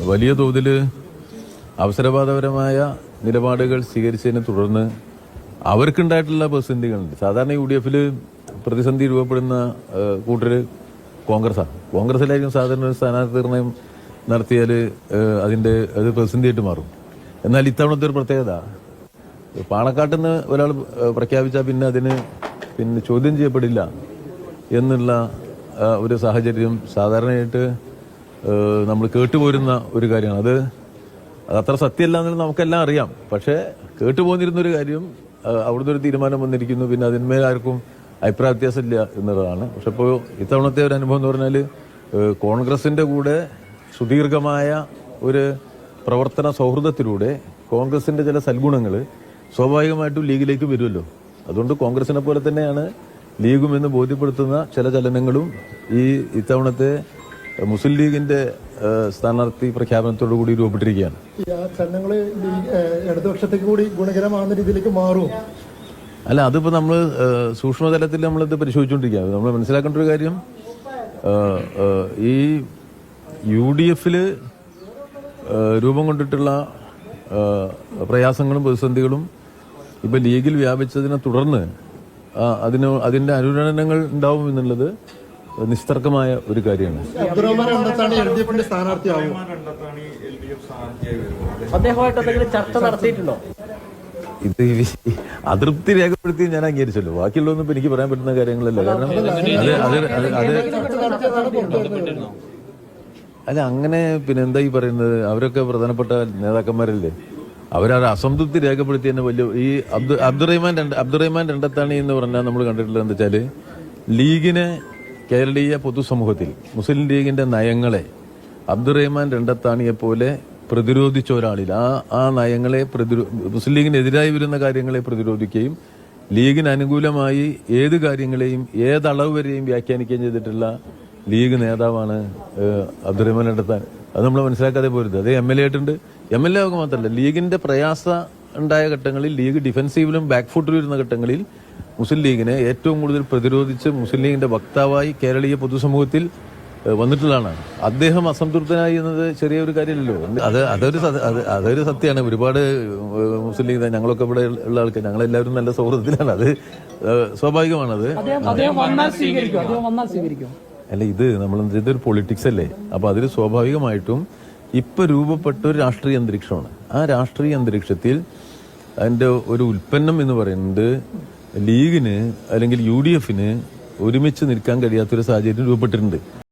വലിയ തോതിൽ അവസരവാദപരമായ നിലപാടുകൾ സ്വീകരിച്ചതിനെ തുടർന്ന് അവർക്കുണ്ടായിട്ടുള്ള പ്രതിസന്ധികളുണ്ട്. സാധാരണ UDF പ്രതിസന്ധി രൂപപ്പെടുന്ന കൂട്ടര് കോൺഗ്രസ്സാണ്. കോൺഗ്രസിലായിരിക്കും സാധാരണ ഒരു സ്ഥാനാർത്ഥി നിർണയം നടത്തിയാൽ അത് പ്രതിസന്ധിയായിട്ട് മാറും. എന്നാൽ ഇത്തവണത്തെ ഒരു പ്രത്യേകത, പാണക്കാട്ടിൽ നിന്ന് ഒരാൾ പ്രഖ്യാപിച്ചാൽ പിന്നെ ചോദ്യം ചെയ്യപ്പെടില്ല എന്നുള്ള ഒരു സാഹചര്യം സാധാരണയായിട്ട് നമ്മൾ കേട്ടുപോരുന്ന ഒരു കാര്യമാണ്. അത് അത്ര സത്യമല്ല എന്നുള്ളത് നമുക്കെല്ലാം അറിയാം. പക്ഷേ കേട്ടുപോന്നിരുന്നൊരു കാര്യം, അവിടുന്ന് ഒരു തീരുമാനം വന്നിരിക്കുന്നു, പിന്നെ അതിന്മേൽ ആർക്കും അഭിപ്രായ വ്യത്യാസമില്ല എന്നുള്ളതാണ്. പക്ഷെ ഇപ്പോൾ ഇത്തവണത്തെ ഒരു അനുഭവം എന്ന് പറഞ്ഞാൽ കോൺഗ്രസിന്റെ കൂടെ സുദീർഘമായ ഒരു പ്രവർത്തന സൗഹൃദത്തിലൂടെ കോൺഗ്രസിന്റെ ചില സൽഗുണങ്ങൾ സ്വാഭാവികമായിട്ടും ലീഗിലേക്ക് വരുമല്ലോ. അതുകൊണ്ട് കോൺഗ്രസിനെ പോലെ തന്നെയാണ് ലീഗും എന്ന് ബോധ്യപ്പെടുത്തുന്ന ചില ചലനങ്ങളും ഇത്തവണത്തെ മുസ്ലിം ലീഗിന്റെ സ്ഥാനാർത്ഥി പ്രഖ്യാപനത്തോടു കൂടി രൂപപ്പെട്ടിരിക്കുകയാണ്. ഇടതുപക്ഷത്തേക്ക് കൂടി ഗുണകരമാകുന്ന രീതിയിലേക്ക് മാറും. അല്ല, അതിപ്പോ നമ്മൾ സൂക്ഷ്മതലത്തിൽ നമ്മളിത് പരിശോധിച്ചുകൊണ്ടിരിക്കുകയാണ്. നമ്മൾ മനസ്സിലാക്കേണ്ട ഒരു കാര്യം, ഈ UDF രൂപം കൊണ്ടിട്ടുള്ള പ്രയാസങ്ങളും പ്രതിസന്ധികളും ഇപ്പൊ ലീഗിൽ വ്യാപിച്ചതിനെ തുടർന്ന് അതിന്റെ അനുരണനങ്ങൾ ഉണ്ടാവും എന്നുള്ളത് നിസ്തർക്കമായ ഒരു കാര്യമാണ്. ഇത് അതൃപ്തി രേഖപ്പെടുത്തി ഞാൻ അംഗീകരിച്ചല്ലോ. ബാക്കിയുള്ളതൊന്നും ഇപ്പൊ എനിക്ക് പറയാൻ പറ്റുന്ന കാര്യങ്ങളല്ല. കാരണം അല്ല, അങ്ങനെ പിന്നെ എന്താ ഈ പറയുന്നത്, അവരൊക്കെ നേതാക്കന്മാരല്ലേ. അവരത് അസംതൃപ്തി രേഖപ്പെടുത്തി തന്നെ വലിയ ഈ അബ്ദുറഹ്മാൻ രണ്ടത്താണി എന്ന് പറഞ്ഞാൽ നമ്മൾ കണ്ടിട്ടുള്ളത് എന്താ വെച്ചാല്, ലീഗിനെ കേരളീയ പൊതുസമൂഹത്തിൽ മുസ്ലിം ലീഗിന്റെ നയങ്ങളെ അബ്ദുറഹ്മാൻ രണ്ടത്താണിയെ പോലെ പ്രതിരോധിച്ച ഒരാളിൽ ആ നയങ്ങളെ മുസ്ലിം ലീഗിനെതിരായി വരുന്ന കാര്യങ്ങളെ പ്രതിരോധിക്കുകയും ലീഗിന് അനുകൂലമായി ഏത് കാര്യങ്ങളെയും ഏതളവ് വരെയും വ്യാഖ്യാനിക്കുകയും ചെയ്തിട്ടുള്ള ലീഗ് നേതാവാണ് അബ്ദുറഹ്മാൻ രണ്ടത്താൻ. അത് നമ്മൾ മനസ്സിലാക്കാതെ പോരുത്. അത് MLA ആയിട്ടുണ്ട്. MLA ആവുക മാത്രമല്ല, ലീഗിന്റെ പ്രയാസ ഉണ്ടായ ഘട്ടങ്ങളിൽ, ലീഗ് ഡിഫൻസീവിലും ബാക്ക് ഫുട്ടിലും ഇരുന്ന ഘട്ടങ്ങളിൽ മുസ്ലിം ലീഗിനെ ഏറ്റവും കൂടുതൽ പ്രതിരോധിച്ച് മുസ്ലിം ലീഗിന്റെ വക്താവായി കേരളീയ പൊതുസമൂഹത്തിൽ വന്നിട്ടുള്ളതാണ്. അദ്ദേഹം അസംതൃപ്തനായി എന്നത് ചെറിയൊരു കാര്യമല്ലല്ലോ. അതൊരു സത്യമാണ്. ഒരുപാട് മുസ്ലിം ലീഗ്, ഞങ്ങളൊക്കെ ഇവിടെ ഉള്ള ആൾക്കാർ, ഞങ്ങളെല്ലാവരും നല്ല സൗഹൃദത്തിലാണ്. അത് സ്വാഭാവികമാണത്. അല്ല, ഇതൊരു പൊളിറ്റിക്സ് അല്ലേ. അപ്പൊ അതിൽ സ്വാഭാവികമായിട്ടും ഇപ്പൊ രൂപപ്പെട്ട ഒരു രാഷ്ട്രീയ അന്തരീക്ഷമാണ്. ആ രാഷ്ട്രീയ അന്തരീക്ഷത്തിൽ അതിന്റെ ഒരു ഉൽപ്പന്നം എന്ന് പറയുന്നത് ലീഗിന് അല്ലെങ്കിൽ UDF ഒരുമിച്ച് നിൽക്കാൻ കഴിയാത്തൊരു സാഹചര്യം രൂപപ്പെട്ടിട്ടുണ്ട്.